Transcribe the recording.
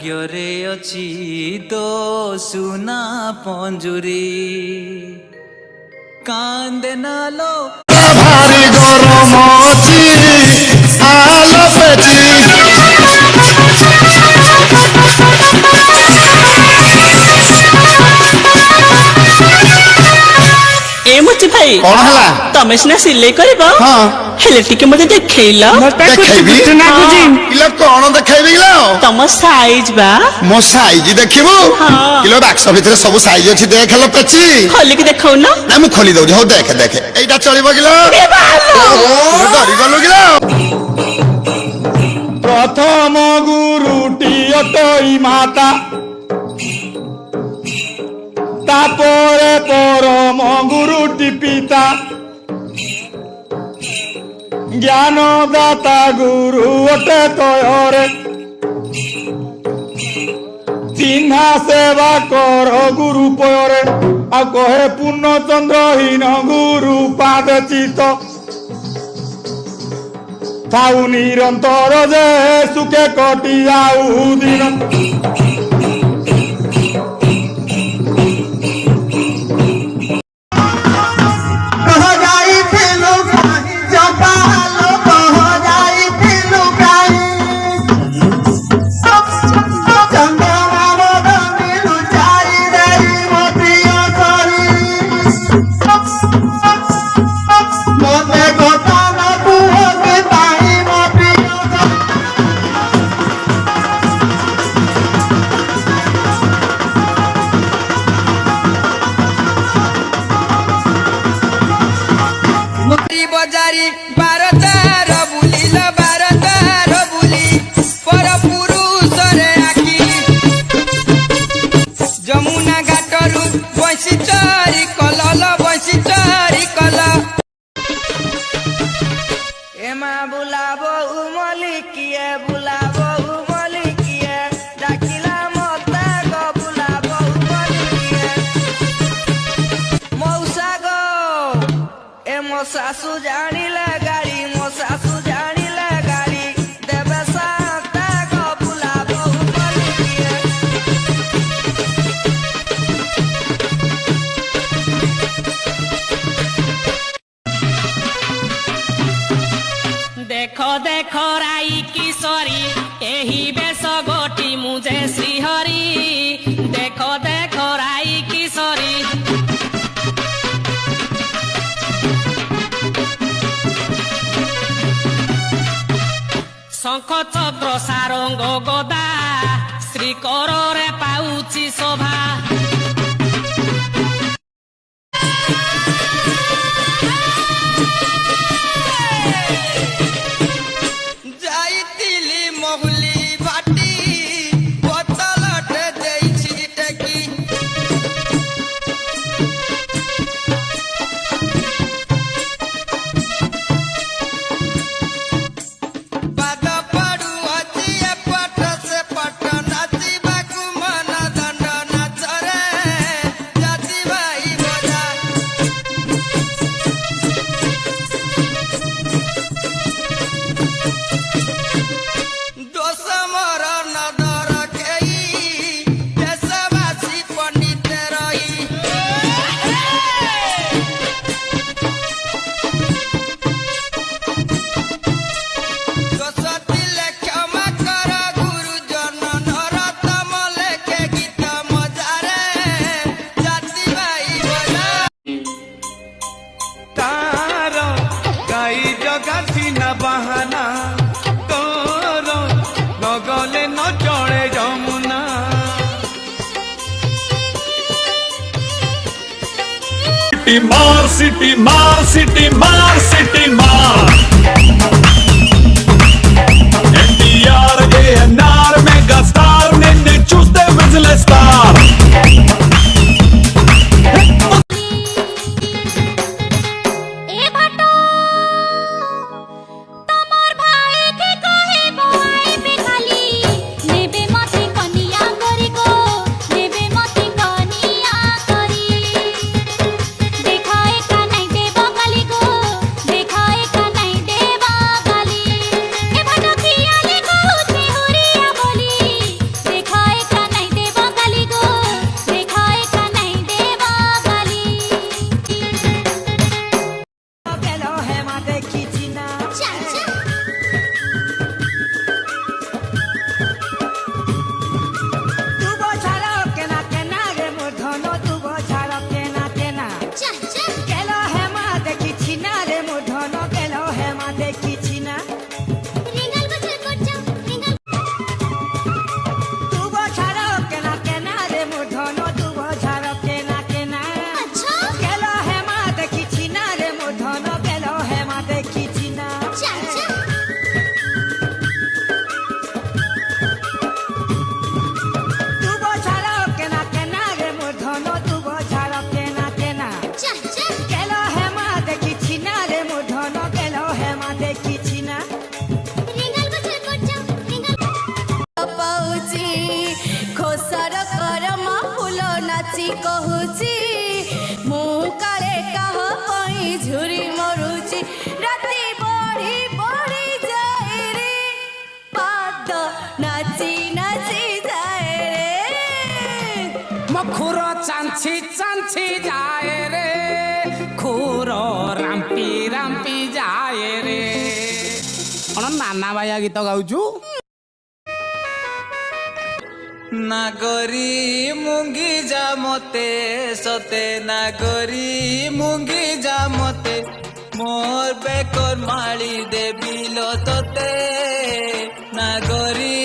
ଭାଗ୍ୟରେ ଅଛି ତୋ ସୁନା ପଞ୍ଜୁରୀ କାନ୍ଦେ ନାଲୋ ଭାରି ଗରମ ଅଛି ଆଲୋ ପେଚି मुची भाई कौन हला तमे सिना सिलाई करबो हां हेले टिके मते देखैलो देखैबी किलो कोन देखैबी किलो तम साइज बा मो साइज देखिबो किलो बाक्स भितर सब साइज अछि देखलो पेची खोली के देखौ ना ना मु खोली दउ हो देख देख एटा चलिबो किलो ए बालो डरी गलो किलो प्रथम गुरुटी अटई माता तापरे परम गुरुटी पिता ज्ञानदाता गुरु अटे तोरे चिन्हा सेवा कर गुरु पयरे आ कहे पूर्ण चंद्रहीन गुरु पाद चित थाउ निरंतर जे सुखे कटी आउ दिन बजारी बारतार बुलिल बारतार बुली पर पुरुष रे आखी जमुना घाटरू बंशी चारी कलल बंशी चारी कल एमा बुलाबो उमलिकिए बुलाबो उमलिकिए डाकिला मता गो बुलाबो उमलिकिए मौसा गो ए मो सासु जानिला गाड़ी मो सासु जानिला गाड़ी देवे साता गो बुलाबो उमलिकिए देखो देखो राई किशोरी एही बेस गोटी मुझे श्रीहरी देखो देखो राई किशोरी शंख चक्र सारंग गदा श्रीकरे पाउची शोभा जाइतिली महुली बाटी बोतलटे देइछि टेकी बाद पडु अछि एपट से पट नाचिबाकु मन दंड नाच रे जाति भाई बजा दोष मोर नदर खेई देशवासी पंडित रही दोष दिले क्षमा कर गुरुजन नरतम लेखे गीत मजारे जाति भाई बजा तार गाई जगासी न बहाना तोर न गले न चले जमुना सिटी मार सिटी मार सिटी मार NTR ANR मेगा स्टार నిన్ను చూస్తే విజిల్ స్టార్ ए बाटो तमर भाई के कहे बोए पे खाली नेबे मती कनिया करी गो नेबे मती कनिया करी देखाए का नहीं देबा गाली गो देखाए का नहीं देबा गाली ए बाटो किया ले कहू छे हुरिया बोली देखाए ନାଚି କହୁଛି ମୁଁ କାଳେ କାହା ପାଇଁ ଝୁରି ମରୁଛି ରାତି ବଢି ବଢି ଯାଏ ରେ ପାଦ ନାଚି ନାଚି ଯାଏ ରେ ମୋ ଖୁର ଚାଞ୍ଚି ଚାଞ୍ଚି ଯାଏ ରେ ଖୁର ରାମ୍ପି ରାମ୍ପି ଯାଏ ରେ କଣ ନାନା ବାୟା ଗୀତ ଗାଉଛୁ নাগরি মুঙ্গি যা মতে সতে নাগরি মুঙ্গি যা মতে মোর বেকর মালি দেবিল তোতে নাগরি